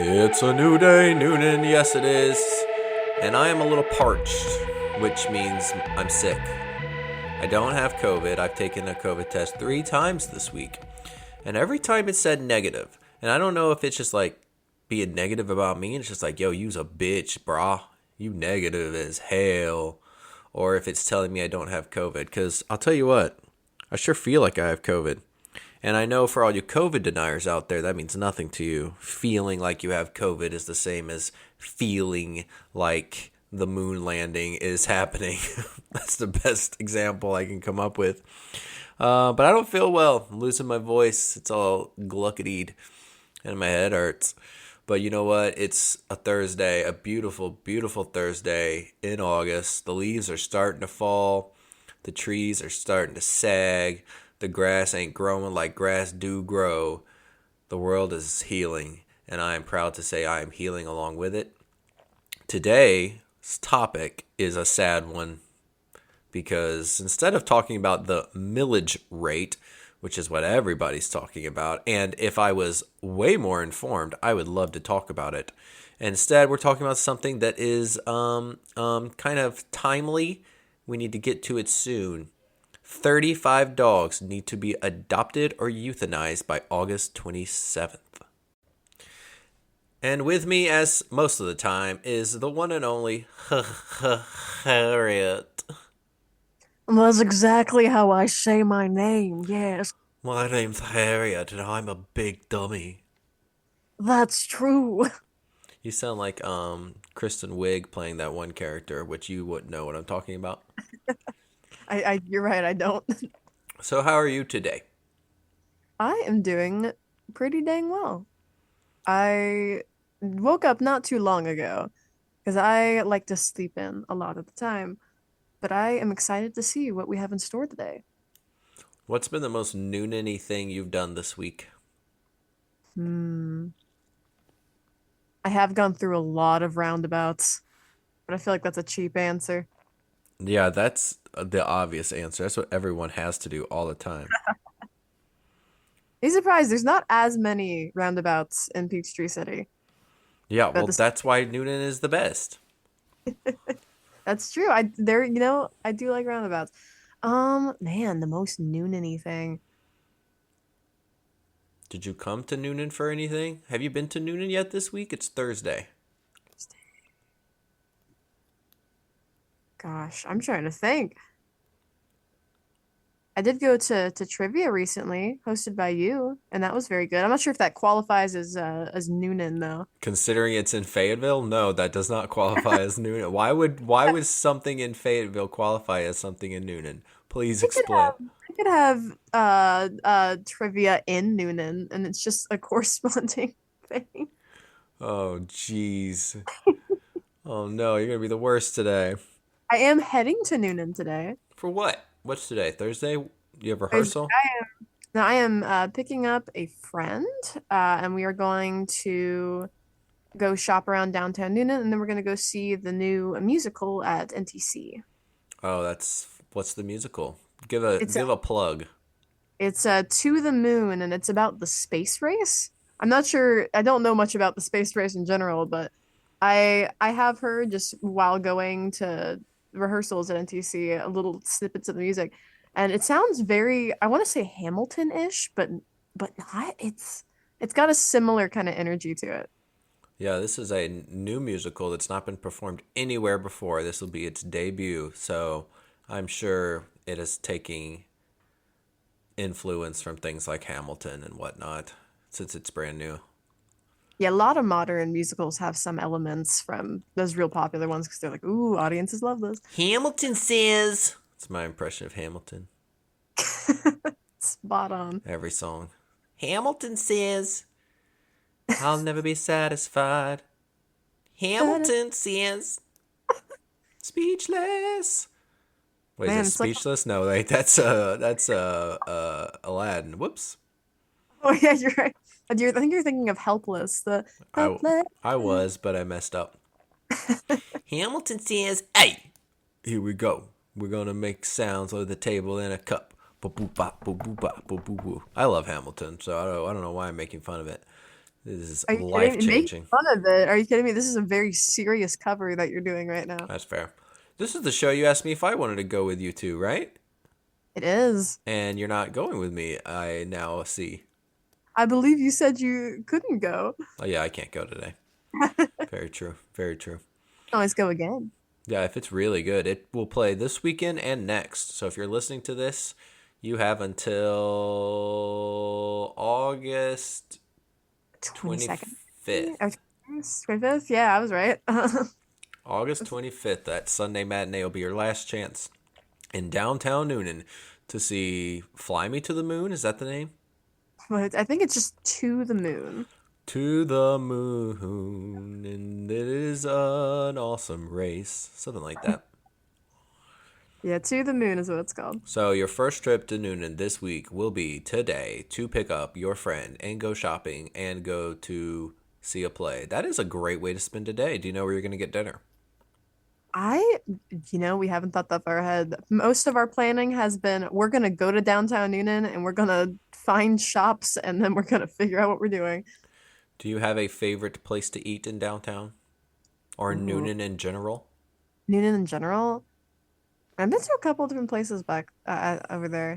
It's a new day, Newnan, yes it is. And I am a little parched, which means I'm sick. I don't have COVID. I've taken a COVID test 3 times this week. And every time it said negative. And I don't know if it's just like being negative about me. It's just like, yo, you's a bitch, brah. You negative as hell. Or if it's telling me I don't have COVID. Because I'll tell you what, I sure feel like I have COVID. And I know for all you COVID deniers out there, that means nothing to you. Feeling like you have COVID is the same as feeling like the moon landing is happening. That's the best example I can come up with. But I don't feel well. I'm losing my voice. It's all gluckadied and my head hurts. But you know what? It's a Thursday, a beautiful, beautiful Thursday in August. The leaves are starting to fall. The trees are starting to sag. The grass ain't growing like grass do grow. The world is healing, and I am proud to say I am healing along with it. Today's topic is a sad one because instead of talking about the millage rate, which is what everybody's talking about, and if I was way more informed, I would love to talk about it. Instead, we're talking about something that is kind of timely. We need to get to it soon. 35 dogs need to be adopted or euthanized by August 27th. And with me, as most of the time, is the one and only Harriet. That's exactly how I say my name, yes. My name's Harriet, and I'm a big dummy. That's true. You sound like Kristen Wiig playing that one character, which you wouldn't know what I'm talking about. You're right, I don't. So how are you today? I am doing pretty dang well. I woke up not too long ago because I like to sleep in a lot of the time, but I am excited to see what we have in store today. What's been the most Noonan-y thing you've done this week? Hmm. I have gone through a lot of roundabouts, but I feel like that's a cheap answer. Yeah, that's the obvious answer. That's what everyone has to do all the time. Be surprised, there's not as many roundabouts in Peachtree City. Yeah, But well, that's why Noonan is the best. that's true. I do like roundabouts. Man, the most Noonan-y thing. Did you come to Noonan for anything? Have you been to Noonan yet this week? It's Thursday. Gosh, I'm trying to think. I did go to trivia recently, hosted by you, and that was very good. I'm not sure if that qualifies as Noonan though. Considering it's in Fayetteville, no, that does not qualify as Noonan. Why would something in Fayetteville qualify as something in Noonan? Please I could explain. have I could have trivia in Noonan, and it's just a corresponding thing. Oh, jeez. Oh no, you're gonna be the worst today. I am heading to Noonan today. For what? What's today? Thursday? You have Thursday, rehearsal? I am picking up a friend, and we are going to go shop around downtown Newnan, and then we're gonna go see the new musical at NTC. Oh, what's the musical? Give a It's give a plug. To the moon, and it's about the space race. I'm not sure. I don't know much about the space race in general, but I have heard just while going to rehearsals at NTC little snippets of the music, and it sounds very. I want to say Hamilton-ish, but not. It's got a similar kind of energy to it. Yeah, this is a new musical that's not been performed anywhere before. This will be its debut, so I'm sure it is taking influence from things like Hamilton and whatnot, since it's brand new. Yeah, a lot of modern musicals have some elements from those real popular ones because they're like, ooh, audiences love this. Hamilton says. It's my impression of Hamilton. Spot on. Every song. Hamilton says, I'll never be satisfied. Hamilton says, speechless. Wait, Man, is it it's like, speechless? No, wait, that's Aladdin. Whoops. oh yeah, you're right. I think you're thinking of Helpless. The I Helpless. I was, but I messed up. Hamilton says, "Hey, here we go. We're gonna make sounds with the table in a cup. Boo boo bop, boo boo bop, boo boo boo." I love Hamilton, so I don't know why I'm making fun of it. This is Are you kidding life me? Make changing. fun of it. Are you kidding me? This is a very serious cover that you're doing right now. That's fair. This is the show you asked me if I wanted to go with you to, right? It is. And you're not going with me, I now see. I believe you said you couldn't go. Oh, yeah, I can't go today. Very true. Very true. Always go again. Yeah, if it's really good, it will play this weekend and next. So if you're listening to this, you have until August 22nd. 25th. Or 25th? Yeah, I was right. August 25th, that Sunday matinee will be your last chance in downtown Newnan to see Fly Me to the Moon. Is that the name? But I think it's just To the Moon. To the moon, and it is an awesome race. Something like that. Yeah, To the Moon is what it's called. So your first trip to Newnan this week will be today to pick up your friend and go shopping and go to see a play. That is a great way to spend a day. Do you know where you're going to get dinner? I, we haven't thought that far ahead. Most of our planning has been we're gonna go to downtown Newnan and we're gonna find shops and then we're gonna figure out what we're doing. Do you have a favorite place to eat in downtown or Ooh. Newnan in general? Newnan in general. I've been to a couple different places back over there.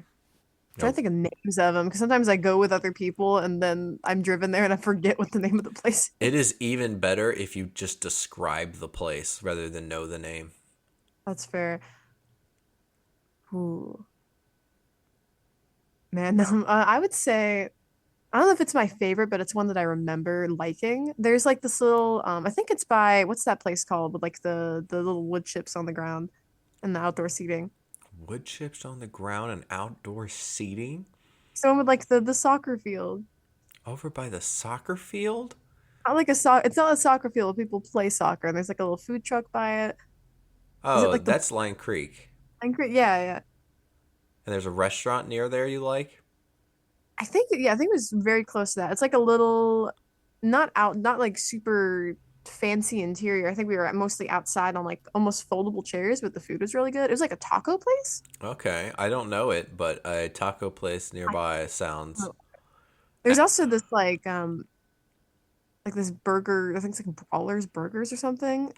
I'm trying to Nope. think of names of them because sometimes I go with other people and then I'm driven there and I forget what the name of the place It is. is even better if you just describe the place rather than know the name. That's fair. Ooh. Man, I would say I don't know if it's my favorite, but it's one that I remember liking. There's like this little I think it's by what's that place called with like the little wood chips on the ground and the outdoor seating. Wood chips on the ground and outdoor seating Someone with like the soccer field. over by the soccer field? Not like it's not a soccer field where people play soccer and there's like a little food truck by it. Is it Oh, like the that's Line Creek. yeah, yeah. And there's a restaurant near there you like? I think it was very close to that. It's like a little not like super fancy interior. I think we were mostly outside on like almost foldable chairs, but the food was really good. It was like a taco place. Okay, I don't know it, but a taco place I nearby sounds. don't There's also this like this burger, I think it's like Brawler's Burgers or something.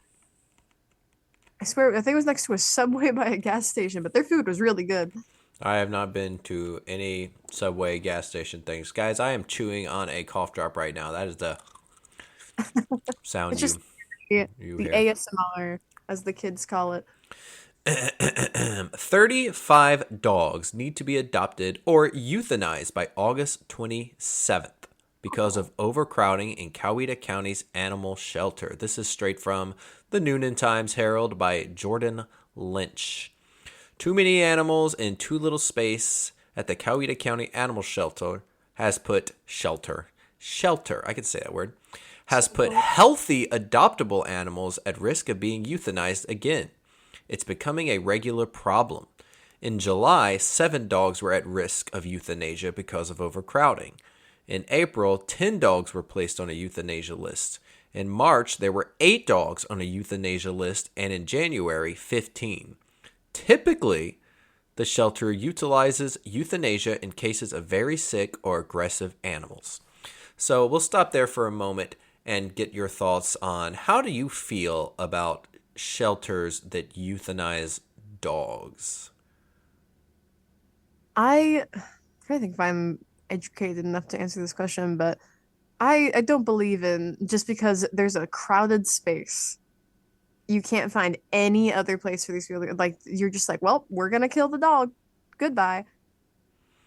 I swear, I think it was next to a Subway by a gas station, but their food was really good. I have not been to any Subway gas station things. Guys, I am chewing on a cough drop right now. That is the It's sound just you you the hear. ASMR, as the kids call it. 35 dogs need to be adopted or euthanized by August 27th because of overcrowding in Coweta County's animal shelter. This is straight from the Newnan Times Herald by Jordan Lynch. Too many animals in too little space at the Coweta County Animal Shelter has put I can say that word, has put healthy adoptable animals at risk of being euthanized again. It's becoming a regular problem. In July, 7 dogs were at risk of euthanasia because of overcrowding. In April, 10 dogs were placed on a euthanasia list. In March, there were 8 dogs on a euthanasia list, and in January, 15. Typically, the shelter utilizes euthanasia in cases of very sick or aggressive animals. So we'll stop there for a moment and get your thoughts on how do you feel about shelters that euthanize dogs? I'm trying to think if I'm educated enough to answer this question, but I don't believe in just because there's a crowded space, you can't find any other place for these people. Like you're just like, well, we're gonna kill the dog. Goodbye.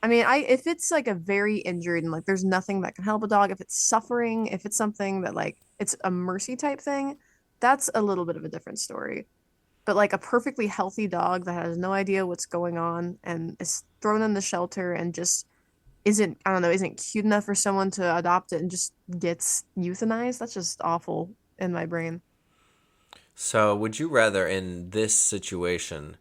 I mean, I if it's like a very injured and like there's nothing that can help a dog, if it's suffering, if it's something that like it's a mercy type thing, that's a little bit of a different story. But like a perfectly healthy dog that has no idea what's going on and is thrown in the shelter and just I don't know, isn't cute enough for someone to adopt it and just gets euthanized, that's just awful in my brain. So, would you rather in this situation,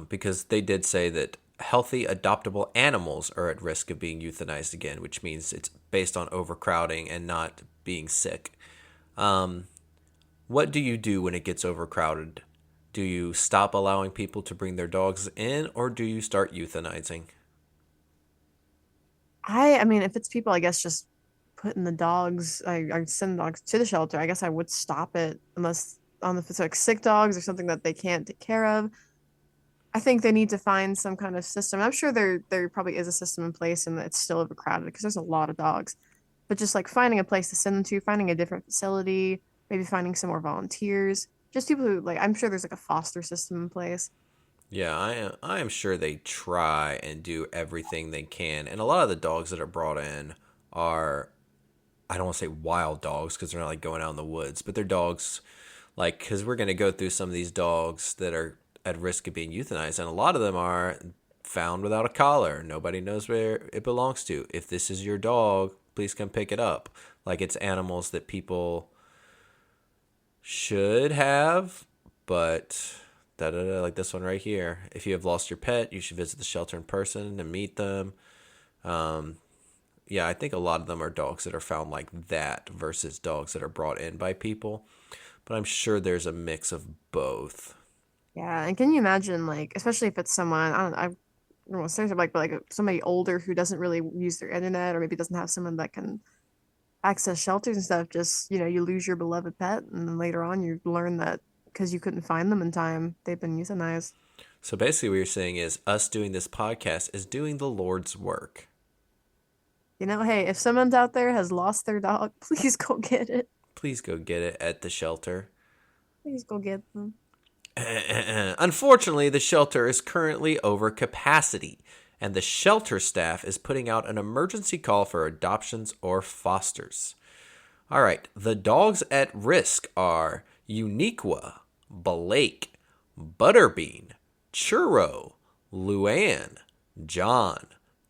because they did say that healthy adoptable animals are at risk of being euthanized again, which means it's based on overcrowding and not being sick. Um, what do you do when it gets overcrowded? Do you stop allowing people to bring their dogs in, or do you start euthanizing? I mean, if it's people, I guess just putting the dogs, I send the dogs to the shelter. I guess I would stop it unless if it's like sick dogs or something that they can't take care of. I think they need to find some kind of system. I'm sure there probably is a system in place and it's still overcrowded because there's a lot of dogs. But just like finding a place to send them to, finding a different facility, maybe finding some more volunteers, just people who like I'm sure there's like a foster system in place. Yeah, I am sure they try and do everything they can. And a lot of the dogs that are brought in are, I don't want to say wild dogs because they're not like going out in the woods, but they're dogs like, because we're going to go through some of these dogs that are at risk of being euthanized. And a lot of them are found without a collar. Nobody knows where it belongs to. If this is your dog, please come pick it up. Like, it's animals that people should have, but da da da, like this one right here. If you have lost your pet, you should visit the shelter in person and meet them. Um, yeah, I think a lot of them are dogs that are found like that versus dogs that are brought in by people. But I'm sure there's a mix of both. Yeah, and can you imagine like especially if it's someone I don't know what to like but like somebody older who doesn't really use their internet or maybe doesn't have someone that can access shelters and stuff, just you lose your beloved pet and then later on you learn that because you couldn't find them in time, they've been euthanized. So basically, what you're saying is us doing this podcast is doing the Lord's work. Hey, if someone's out there has lost their dog, please go get it. Please go get it at the shelter. Please go get them. Unfortunately, the shelter is currently over capacity, and the shelter staff is putting out an emergency call for adoptions or fosters. All right, the dogs at risk are Uniqua, Blake, Butterbean, Churro, Luann, John,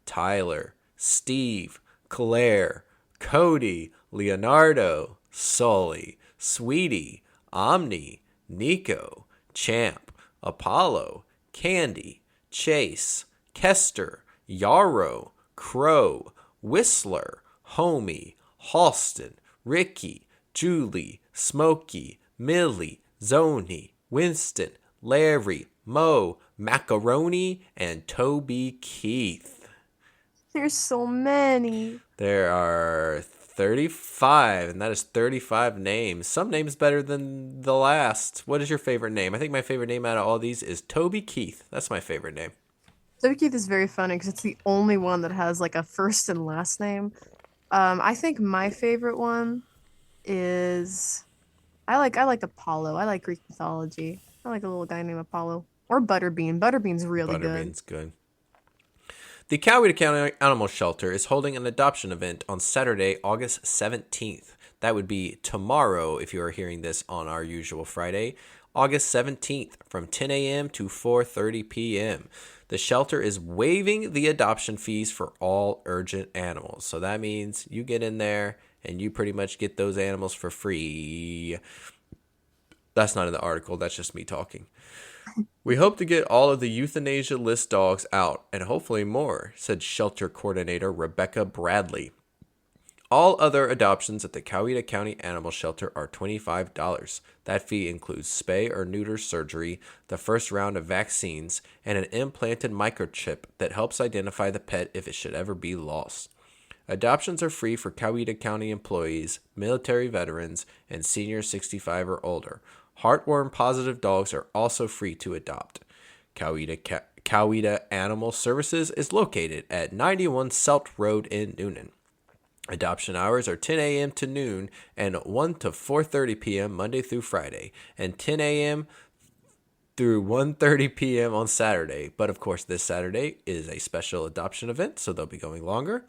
Tyler, Steve, Claire, Cody, Leonardo, Sully, Sweetie, Omni, Nico, Champ, Apollo, Candy, Chase, Kester, Yarrow, Crow, Whistler, Homie, Halston, Ricky, Julie, Smokey, Millie, Zony, Winston, Larry, Mo, Macaroni, and Toby Keith. There's so many. There are 35, and that is 35 names. Some names better than the last. What is your favorite name? I think my favorite name out of all these is Toby Keith. That's my favorite name. Toby Keith is very funny because it's the only one that has like a first and last name. I think my favorite one is I like Apollo. I like Greek mythology. I like a little guy named Apollo or Butterbean. Butterbean's really good. Butterbean's good. The Coweta County Animal Shelter is holding an adoption event on Saturday, August 17th. That would be tomorrow if you are hearing this on our usual Friday, August 17th from 10 a.m. to 4:30 p.m. The shelter is waiving the adoption fees for all urgent animals. So that means you get in there and you pretty much get those animals for free. That's not in the article. That's just me talking. We hope to get all of the euthanasia list dogs out, and hopefully more, said shelter coordinator Rebecca Bradley. All other adoptions at the Coweta County Animal Shelter are $25. That fee includes spay or neuter surgery, the first round of vaccines, and an implanted microchip that helps identify the pet if it should ever be lost. Adoptions are free for Coweta County employees, military veterans, and seniors 65 or older. Heartworm-positive dogs are also free to adopt. Coweta Animal Services is located at 91 Selt Road in Newnan. Adoption hours are 10 a.m. to noon and 1 to 4:30 p.m. Monday through Friday, and 10 a.m. through 1:30 p.m. on Saturday. But of course, this Saturday is a special adoption event, so they'll be going longer.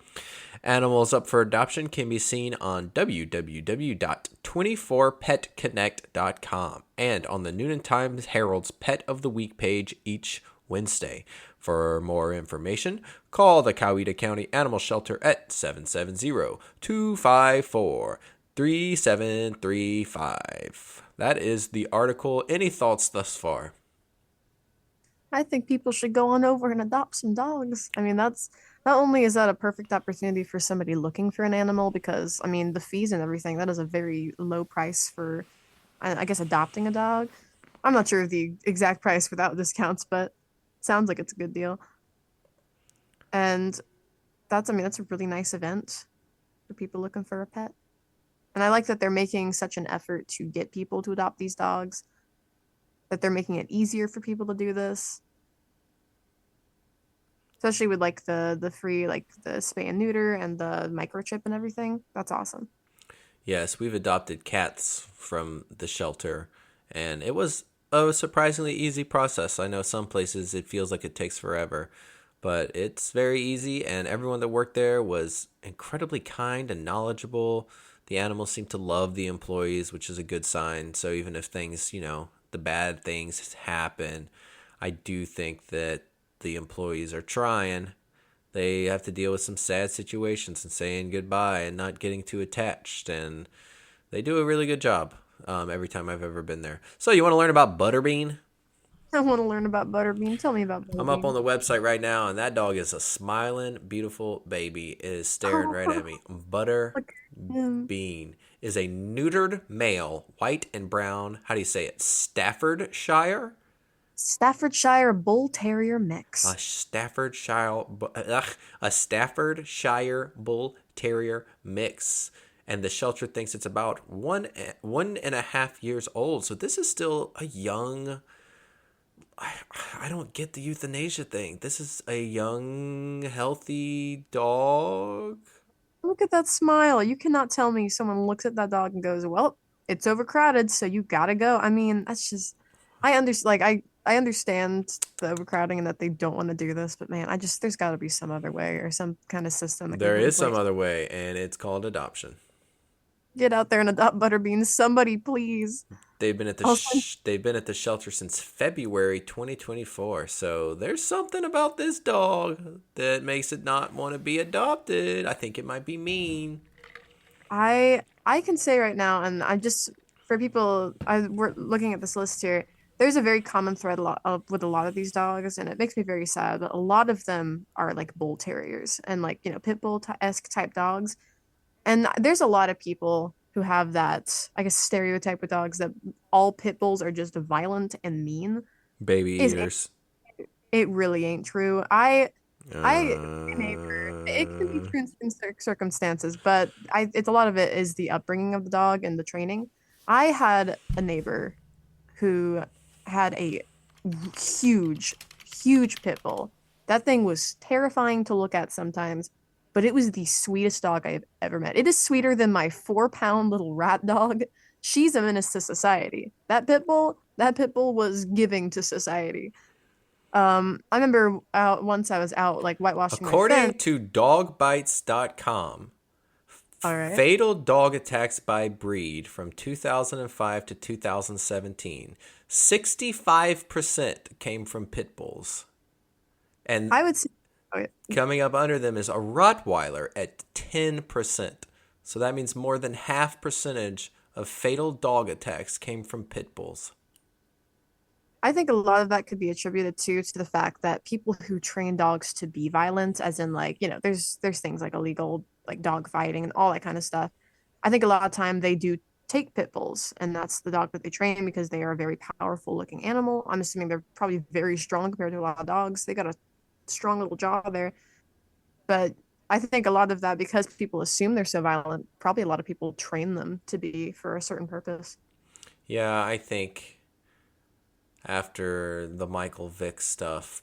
Animals up for adoption can be seen on www.24petconnect.com and on the Newnan Times Herald's Pet of the Week page each Wednesday. For more information, call the Coweta County Animal Shelter at 770-254-3735. That is the article. Any thoughts thus far? I think people should go on over and adopt some dogs. I mean, that's not only is that a perfect opportunity for somebody looking for an animal, because I mean, the fees and everything, that is a very low price for, I guess, adopting a dog. I'm not sure of the exact price without discounts, but it sounds like it's a good deal. And that's a really nice event. for people looking for a pet. And I like that they're making such an effort to get people to adopt these dogs, that they're making it easier for people to do this, especially with like the free like the spay and neuter and the microchip and everything. That's awesome. Yes, we've adopted cats from the shelter, and it was a surprisingly easy process. I know some places it feels like it takes forever, but it's very easy, and everyone that worked there was incredibly kind and knowledgeable. The animals seemed to love the employees, which is a good sign. So even if things, the bad things happen, I do think that the employees are trying. They have to deal with some sad situations and saying goodbye and not getting too attached. And they do a really good job every time I've ever been there. So, you want to learn about Butterbean? I want to learn about Butterbean. Tell me about I'm up on Butterbean. the website right now, and that dog is a smiling, beautiful baby. It is staring right at me. Look at him. Butterbean is a neutered male, white and brown. How do you say it? Staffordshire? Staffordshire Bull Terrier A mix. Staffordshire, a Staffordshire Bull Terrier mix, and the shelter thinks it's about 1.5 years old. So this is still a young. I don't get the euthanasia thing. This is a young, healthy dog. Look at that smile. You cannot tell me someone looks at that dog and goes, "Well, it's overcrowded, so you gotta go." I mean, that's just I understand I understand the overcrowding and that they don't want to do this, but man, I just there's got to be some other way or some kind of system that can There put in is some place. other way, and it's called adoption. Get out there and adopt Butterbean, somebody please. Also, They've been at the shelter since February 2024. So there's something about this dog that makes it not want to be adopted. I think it might be mean. I can say right now, and I just for people, we're looking at this list here. There's a very common thread with a lot of these dogs, and it makes me very sad. But a lot of them are like bull terriers and like pit bull esque type dogs. And there's a lot of people who have that, I guess, stereotype with dogs that all pit bulls are just violent and mean. Baby Is eaters. it really ain't true. I neighbor. It can be Uh, true in circumstances, but it's a lot of it is the upbringing of the dog and the training. I had a neighbor who had a huge, huge pit bull. That thing was terrifying to look at sometimes, but it was the sweetest dog I've ever met. It is sweeter than my 4 pound little rat dog. She's a menace to society. That pit bull was giving to society. I remember once I was out like whitewashing my According fence. to dogbites.com, All right. fatal dog attacks by breed from 2005 to 2017, 65% came from pit bulls. And I would say, oh, yeah. coming up under them is a Rottweiler at 10%. So that means more than half percentage of fatal dog attacks came from pit bulls. I think a lot of that could be attributed to the fact that people who train dogs to be violent, as in like, there's things like illegal like dog fighting and all that kind of stuff. I think a lot of time they do take pit bulls, and that's the dog that they train because they are a very powerful looking animal. I'm assuming they're probably very strong compared to a lot of dogs. They got a strong little jaw there. But I think a lot of that, because people assume they're so violent, probably a lot of people train them to be for a certain purpose. Yeah, I think after the Michael Vick stuff,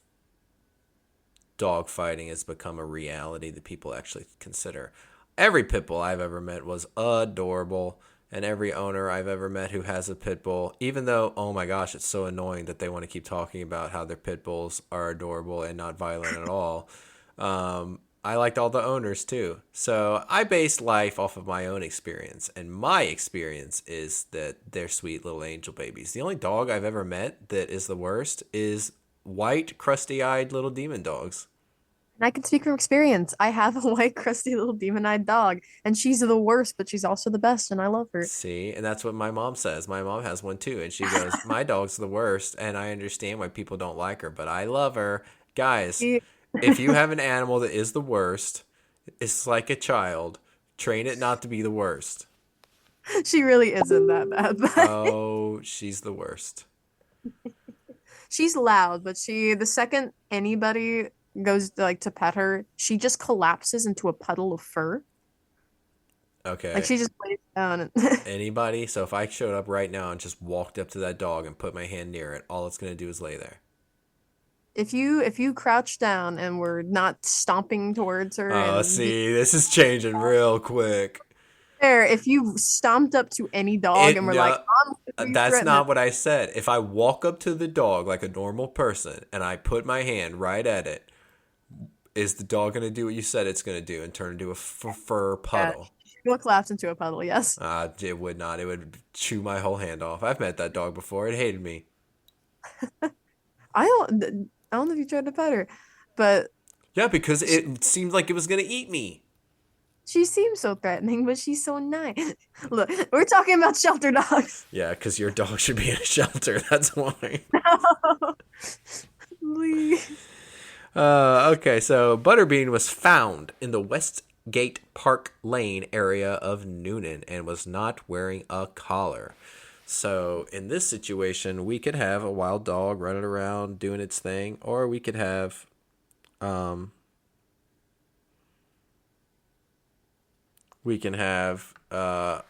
dogfighting has become a reality that people actually consider. Every pit bull I've ever met was adorable, and every owner I've ever met who has a pit bull, even though, oh my gosh, it's so annoying that they want to keep talking about how their pit bulls are adorable and not violent at all. I liked all the owners too. So I base life off of my own experience, and my experience is that they're sweet little angel babies. The only dog I've ever met that is the worst is white, crusty-eyed little demon dogs. And I can speak from experience. I have a white, crusty little demon-eyed dog, and she's the worst, but she's also the best, and I love her. See, and that's what my mom says. My mom has one too, and she goes, "My dog's the worst," and I understand why people don't like her, but I love her. Guys, She, if you have an animal that is the worst, it's like a child. Train it not to be the worst. she really isn't that bad, but Oh, she's the worst. she's loud. But the second anybody goes to, like to pet her, she just collapses into a puddle of fur. Like Okay. she just lays down and Anybody? So if I showed up right now and just walked up to that dog and put my hand near it, all it's gonna do is lay there. if you crouch down and we're not stomping towards her Oh, and be see, this is changing real quick. there, if you stomped up to any dog It and were like, no, I'm gonna be that's threatening, not what I said. If I walk up to the dog like a normal person and I put my hand right at it, is the dog gonna do what you said it's gonna do and turn into a fur yeah, puddle? she will collapse into a puddle. Yes. It would not. It would chew my whole hand off. I've met that dog before. It hated me. I don't know if you tried to pet her, but Yeah, because she, it seemed like it was gonna eat me. she seems so threatening, but she's so nice. Look, we're talking about shelter dogs. Yeah, because your dog should be in a shelter. That's why. No. Please. Okay, so Butterbean was found in the Westgate Park Lane area of Newnan and was not wearing a collar. So in this situation, we could have a wild dog running around doing its thing, or we could have, um, we can have, I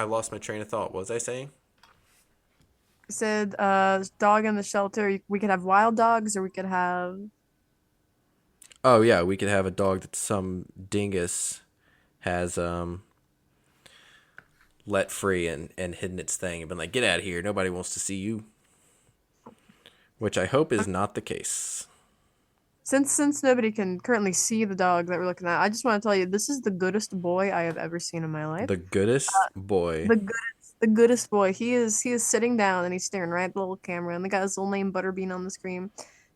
lost my train of thought. What was I saying? Said dog in the shelter. We could have wild dogs or we could have Oh yeah, we could have a dog that some dingus has let free and hidden its thing and been like, get out of here. Nobody wants to see you. Which I hope is not the case. since nobody can currently see the dog that we're looking at, I just want to tell you this is the goodest boy I have ever seen in my life. The goodest boy. The goodest boy. He is sitting down and he's staring right at the little camera and they got his little name Butterbean on the screen.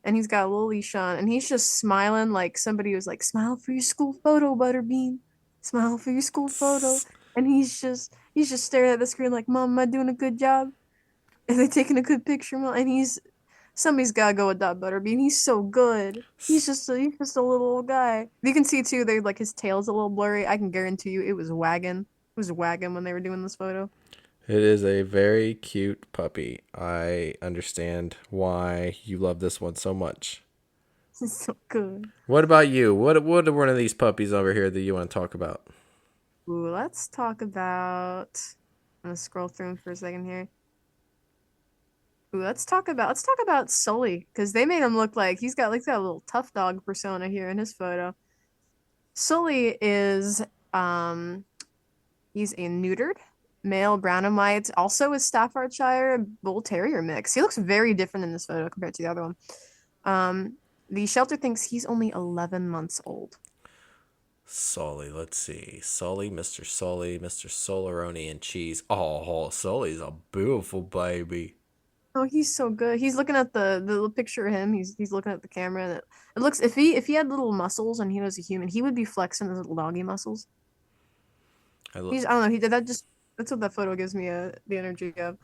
And he's got a little leash on and he's just smiling like somebody was like, smile for your school photo, Butterbean. Smile for your school photo. And he's just staring at the screen like, Mom, am I doing a good job? Are they taking a good picture, Mom? And somebody's gotta go with that Butterbean. He's so good. He's just a little old guy. You can see too, they like his tail's a little blurry. I can guarantee you it was wagging. It was wagging when they were doing this photo. It is a very cute puppy. I understand why you love this one so much. He's so good. What about you? What are one of these puppies over here that you want to talk about? Ooh, let's talk about. I'm gonna scroll through them for a second here. Ooh, let's talk about Sully because they made him look like he's got a little tough dog persona here in his photo. Sully is um he's a neutered male brown and white, also a Staffordshire Bull Terrier mix. He looks very different in this photo compared to the other one. Um, the shelter thinks he's only 11 months old. Sully, let's see. Sully, Mr. Solaroni and cheese. Oh, Sully's a beautiful baby. Oh, he's so good. He's looking at the little picture of him. He's looking at the camera, and it looks if he had little muscles and he was a human, he would be flexing his little doggy muscles. I look. I don't know. He did that just that's what that photo gives me the energy of.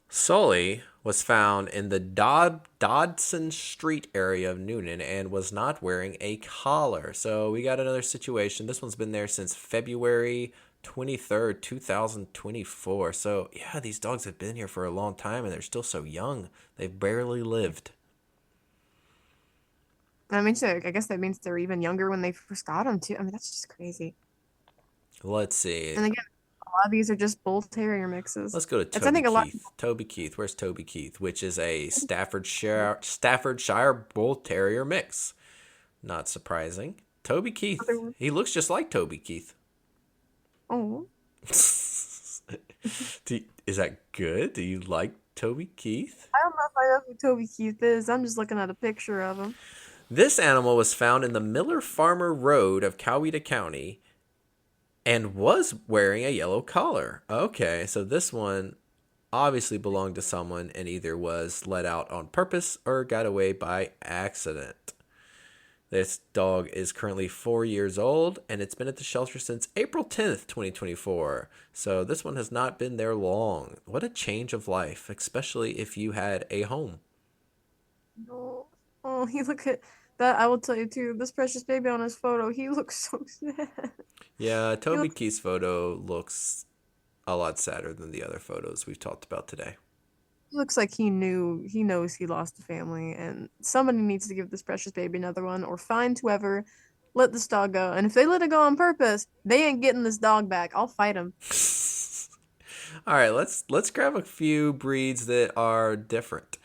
Sully was found in the Dodson Street area of Newnan and was not wearing a collar. So we got another situation. This one's been there since February 23rd, 2024. So yeah, these dogs have been here for a long time and they're still so young. They've barely lived. I mean, so I guess that means they're even younger when they first got them too. I mean, that's just crazy. Let's see. And again, a lot of these are just bull terrier mixes. Let's go to It's I Toby think a lot. Keith. Toby Keith. Where's Toby Keith? Which is a Staffordshire Bull Terrier mix. Not surprising. Toby Keith. He looks just like Toby Keith. Oh, Is that good? Do you like Toby Keith? I don't know if I know who Toby Keith is. I'm just looking at a picture of him. This animal was found in the Miller Farmer Road of Coweta County and was wearing a yellow collar. Okay, so this one obviously belonged to someone and either was let out on purpose or got away by accident. This dog is currently 4 years old and it's been at the shelter since April 10th, 2024. So this one has not been there long. What a change of life, especially if you had a home. No. Oh, he look at that. I will tell you too. This precious baby on his photo, he looks so sad. Yeah, He Toby looks, Keith's photo looks a lot sadder than the other photos we've talked about today. he looks like he knows he lost a family, and somebody needs to give this precious baby another one, or find whoever let this dog go. And if they let it go on purpose, they ain't getting this dog back. I'll fight them. All right, let's grab a few breeds that are different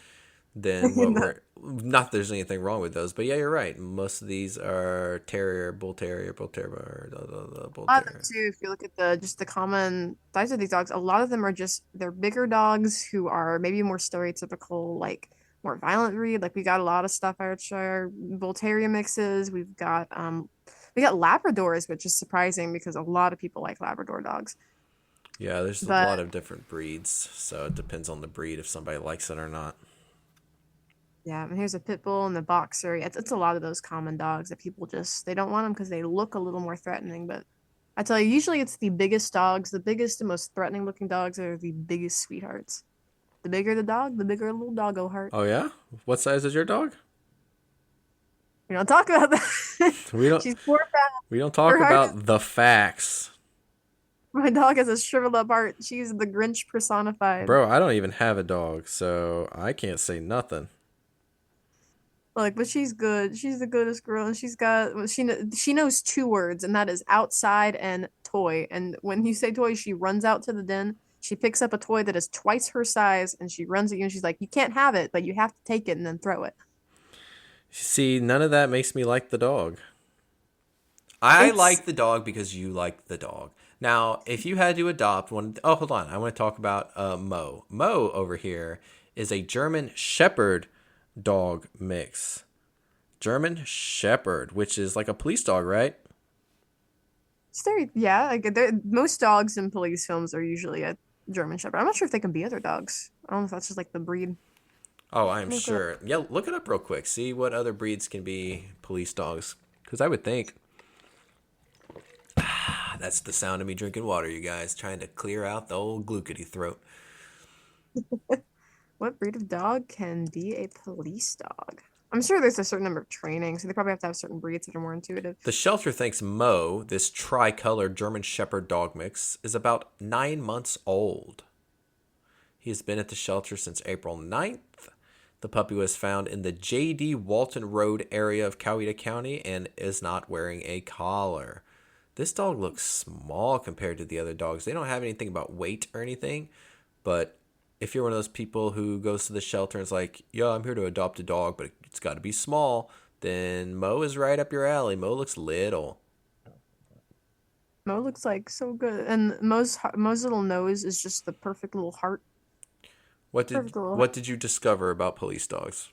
than what we're. Not that there's anything wrong with those, but yeah, you're right. Most of these are terrier, bull terrier, bull A lot of them terrier. too, if you look at the common size of these dogs, a lot of them are just they're bigger dogs who are maybe more stereotypical, like more violent breed. Like we got a lot of Staffordshire Bull Terrier mixes. We got Labradors, which is surprising because a lot of people like Labrador dogs. Yeah, there's a But lot of different breeds, so it depends on the breed if somebody likes it or not. yeah, and here's a pit bull and the boxer. Yeah, it's a lot of those common dogs that people just they don't want them because they look a little more threatening. But I tell you, usually it's the biggest dogs, the biggest and most threatening looking dogs are the biggest sweethearts. The bigger the dog, the bigger a little doggo heart. Oh yeah, what size is your dog? We don't talk about that. We don't She's 4 pounds. we don't talk Her heart is about the facts, my dog has a shriveled up heart. She's the Grinch personified. bro. I don't even have a dog, so I can't say nothing. Like, but she's good. She's the goodest girl, and she knows 2 words, and that is outside and toy. And when you say toy, she runs out to the den. She picks up a toy that is twice her size, and she runs at you, and she's like, "You can't have it, but you have to take it and then throw it." See, none of that makes me like the dog. I It's like the dog because you like the dog. Now, if you had to adopt one, oh, hold on, I want to talk about Mo. Mo over here is a German Shepherd dog mix. German Shepherd, which is like a police dog, right? very yeah. Like most dogs in police films are usually a German Shepherd. I'm not sure if they can be other dogs. I don't know if that's just like the breed. Oh, I'm Look it up. sure. Yeah, look it up real quick. See what other breeds can be police dogs. Because I would think that's the sound of me drinking water, you guys, trying to clear out the old glucity throat. What breed of dog can be a police dog? I'm sure there's a certain number of training, so they probably have to have certain breeds that are more intuitive. The shelter thinks Mo, this tricolored German Shepherd dog mix, is about 9 months old. He has been at the shelter since April 9th. The puppy was found in the J.D. Walton Road area of Coweta County and is not wearing a collar. This dog looks small compared to the other dogs. They don't have anything about weight or anything, but if you're one of those people who goes to the shelter and is like, yeah, I'm here to adopt a dog, but it's got to be small, then Mo is right up your alley. Mo looks little. Mo looks like so good, and Mo's little nose is just the perfect little heart. What did Perfect little heart. what did you discover about police dogs?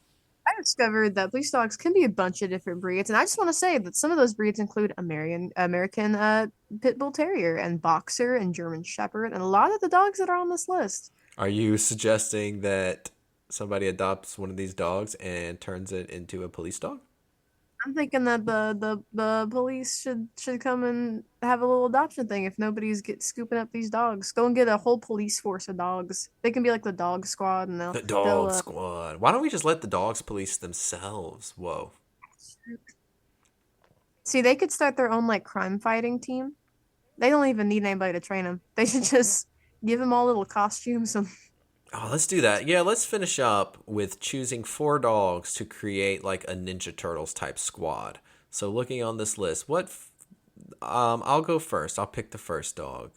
I discovered that police dogs can be a bunch of different breeds, and I just want to say that some of those breeds include American Pit Bull Terrier and Boxer and German Shepherd, and a lot of the dogs that are on this list. Are you suggesting that somebody adopts one of these dogs and turns it into a police dog? I'm thinking that the police should come and have a little adoption thing if nobody's get scooping up these dogs. Go and get a whole police force of dogs. They can be like the dog squad, and The they'll dog squad. Why don't we just let the dogs police themselves? Whoa. see they could start their own like crime fighting team. They don't even need anybody to train them. They should just give them all little costumes and Oh, let's do that. Yeah, let's finish up with choosing 4 dogs to create like a Ninja Turtles type squad. So looking on this list, I'll go first. I'll pick the first dog.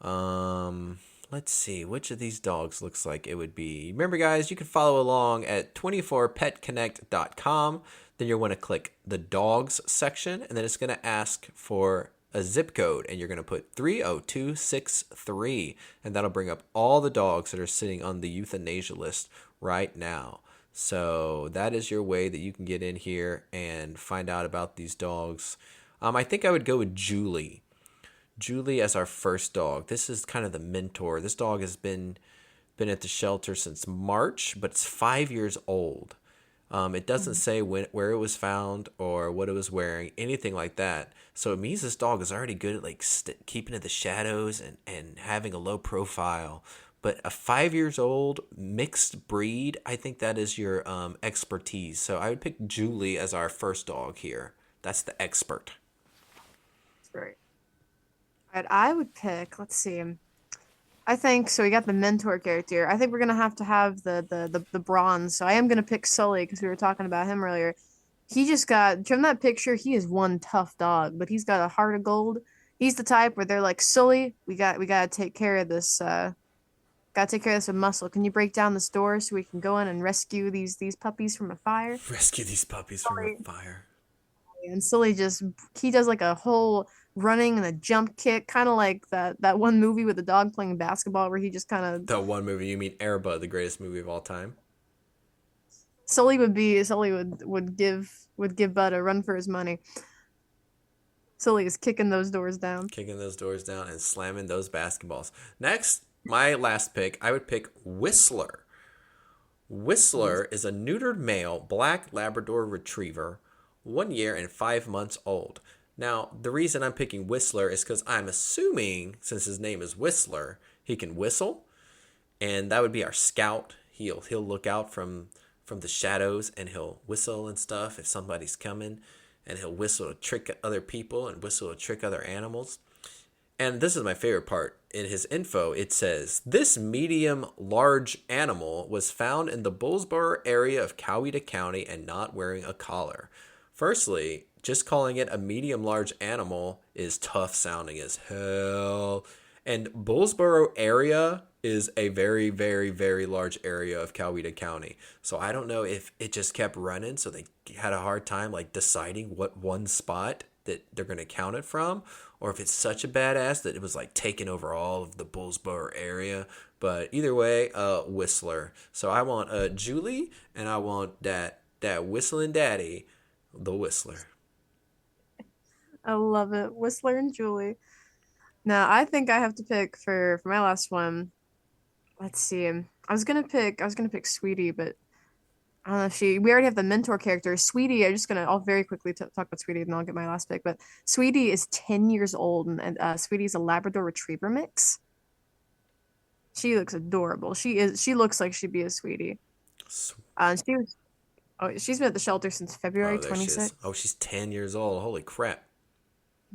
Let's see which of these dogs looks like it would be. Remember guys, you can follow along at 24petconnect.com. Then you'll want to click the dogs section and then it's going to ask for a zip code and you're going to put 30263 and that'll bring up all the dogs that are sitting on the euthanasia list right now. So that is your way that you can get in here and find out about these dogs. I think I would go with Julie. Julie as our first dog. This is kind of the mentor. This dog has been at the shelter since March, but it's 5 years old. It doesn't say where it was found or what it was wearing, anything like that. So it means this dog is already good at like keeping in the shadows and having a low profile. But a 5 years old mixed breed, I think that is your expertise. So I would pick Julie as our first dog here. That's the expert. right. Right, I would pick, let's see. I think so. We got the mentor character. I think we're gonna have to have the bronze. So I am gonna pick Sully because we were talking about him earlier. he just got from that picture, he is one tough dog, but he's got a heart of gold. He's the type where they're like, Sully, we gotta take care of this gotta take care of this with Muscle. Can you break down this door so we can go in and rescue these puppies from a fire? Rescue these puppies from a Sully, fire. and Sully just he does like a whole running and a jump kick, kind of like that one movie with the dog playing basketball where he just kind of The one movie, you mean Air Bud, the greatest movie of all time? Sully would give Bud a run for his money. Sully is kicking those doors down. Kicking those doors down and slamming those basketballs. Next, my last pick, I would pick Whistler. Whistler is a neutered male black Labrador retriever, 1 year and 5 months old. Now, the reason I'm picking Whistler is because I'm assuming, since his name is Whistler, he can whistle, and that would be our scout. He'll look out from the shadows and he'll whistle and stuff if somebody's coming, and he'll whistle to trick other people and whistle to trick other animals. And this is my favorite part. In his info, it says, this medium large animal was found in the Bullsboro area of Coweta County and not wearing a collar. Firstly, just calling it a medium large animal is tough sounding as hell. And Bullsboro area is a very, very, very large area of Coweta County. So I don't know if it just kept running, so they had a hard time like deciding what one spot that they're going to count it from, or if it's such a badass that it was like taking over all of the Bullsboro area. But either way, Whistler. So I want Julie, and I want that whistling daddy, the Whistler. I love it. Whistler and Julie. Now, I think I have to pick for my last one. Let's see. I was gonna pick Sweetie, but I don't know if she. We already have the mentor character, Sweetie. I'll very quickly talk about Sweetie, and then I'll get my last pick. But Sweetie is 10 years old, and Sweetie's a Labrador Retriever mix. She looks adorable. She looks like she'd be a Sweetie. She was. Oh, she's been at the shelter since February Oh, there she is. 26th. Oh, she's 10 years old. Holy crap.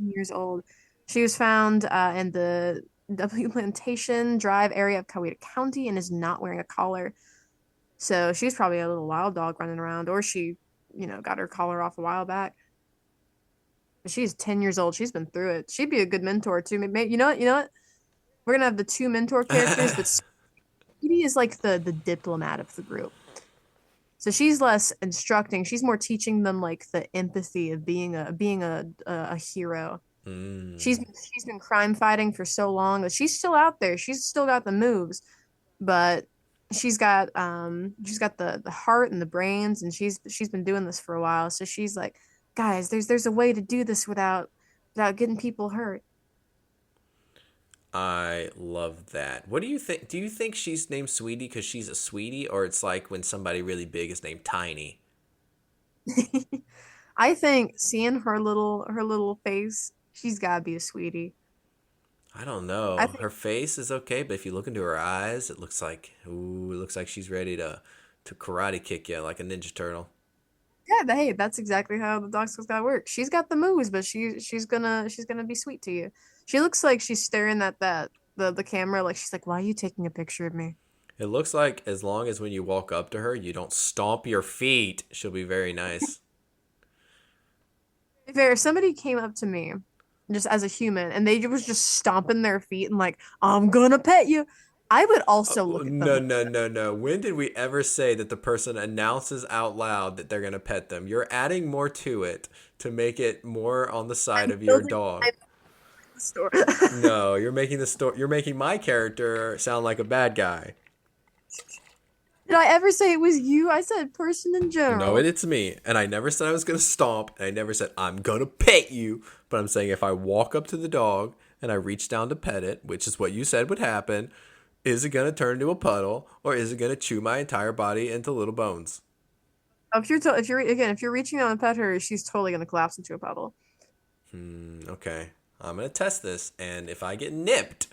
Years old. She was found in the W Plantation Drive area of Coweta County and is not wearing a collar. So she's probably a little wild dog running around, or she got her collar off a while back. But she's 10 years old. She's been through it. She'd be a good mentor too. Maybe, you know what? You know what? We're gonna have the two mentor characters, but Sweetie is like the diplomat of the group. So she's less instructing. She's more teaching them like the empathy of being a hero. Mm. She's been crime fighting for so long that she's still out there. She's still got the moves, but she's got the heart and the brains, and she's been doing this for a while. So she's like, guys, there's a way to do this without getting people hurt. I love that. What do you think? Do you think she's named Sweetie because she's a sweetie, or it's like when somebody really big is named Tiny? I think seeing her little face, she's gotta be a sweetie. I don't I know. think Her face is okay, but if you look into her eyes, it looks like she's ready to karate kick you like a ninja turtle. yeah, hey, that's exactly how the dog skills gotta work. She's got the moves, but she's gonna be sweet to you. She looks like she's staring at the camera, like she's like, "Why are you taking a picture of me?" It looks like as long as when you walk up to her, you don't stomp your feet, she'll be very nice. If somebody came up to me, just as a human, and they was just stomping their feet and like, "I'm gonna pet you," I would also look at them No, like, no, no, no. When did we ever say that the person announces out loud that they're going to pet them? You're adding more to it to make it more on the side "I'm of your building dog. my store." No, you're making my character sound like a bad guy. Did I ever say it was you? I said person in No, general. it's me. And I never said I was going to stomp, and I never said I'm going to pet you, but I'm saying if I walk up to the dog and I reach down to pet it, which is what you said would happen, is it going to turn into a puddle, or is it going to chew my entire body into little bones? If you're reaching out and pet her, she's totally gonna collapse into a puddle. Okay. I'm going to test this, and if I get nipped,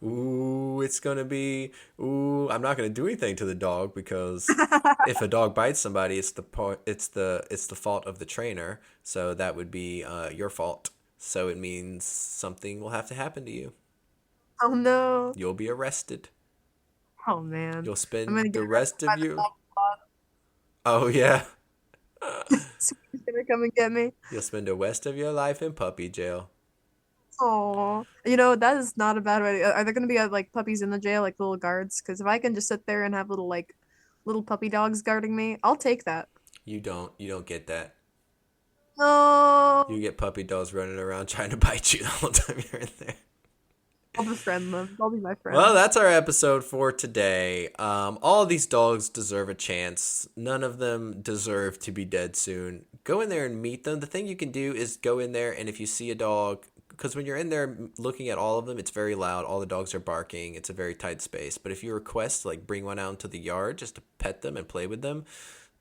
ooh, it's going to be, ooh, I'm not going to do anything to the dog because if a dog bites somebody, it's the fault of the trainer. So that would be your fault. So it means something will have to happen to you. Oh no. You'll be arrested. Oh man. You'll I'm gonna spend get the arrested rest by of the you. dog squad. Oh yeah. Sweetie's gonna come and get me. You'll spend the rest of your life in puppy jail. Oh, that is not a bad way. Are there gonna be like puppies in the jail, like little guards? Because if I can just sit there and have little puppy dogs guarding me, I'll take that. You don't get that. You No, get puppy dogs running around trying to bite you the whole time you're in there. I'll befriend them. They'll be my Well, friends. that's our episode for today. All of these dogs deserve a chance. None of them deserve to be dead soon. Go in there and meet them. The thing you can do is go in there, and if you see a dog, because when you're in there looking at all of them, it's very loud. All the dogs are barking. It's a very tight space. But if you request, like, bring one out into the yard just to pet them and play with them,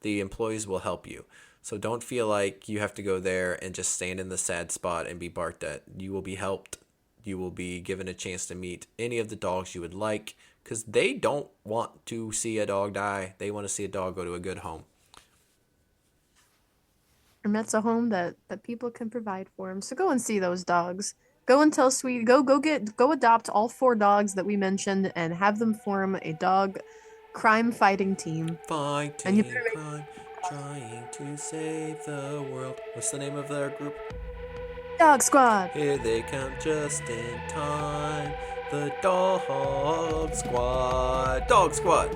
the employees will help you. So don't feel like you have to go there and just stand in the sad spot and be barked at. You will be helped. You will be given a chance to meet any of the dogs you would like, because they don't want to see a dog die. They want to see a dog go to a good home. And that's a home that people can provide for them. So go and see those dogs. Go and tell Sweet. Go adopt all four dogs that we mentioned and have them form a dog crime fighting team. And you Fighting better make crime, trying to save the world. What's the name of their group? Dog Squad. Here they come just in time. The Dog Squad. Dog Squad.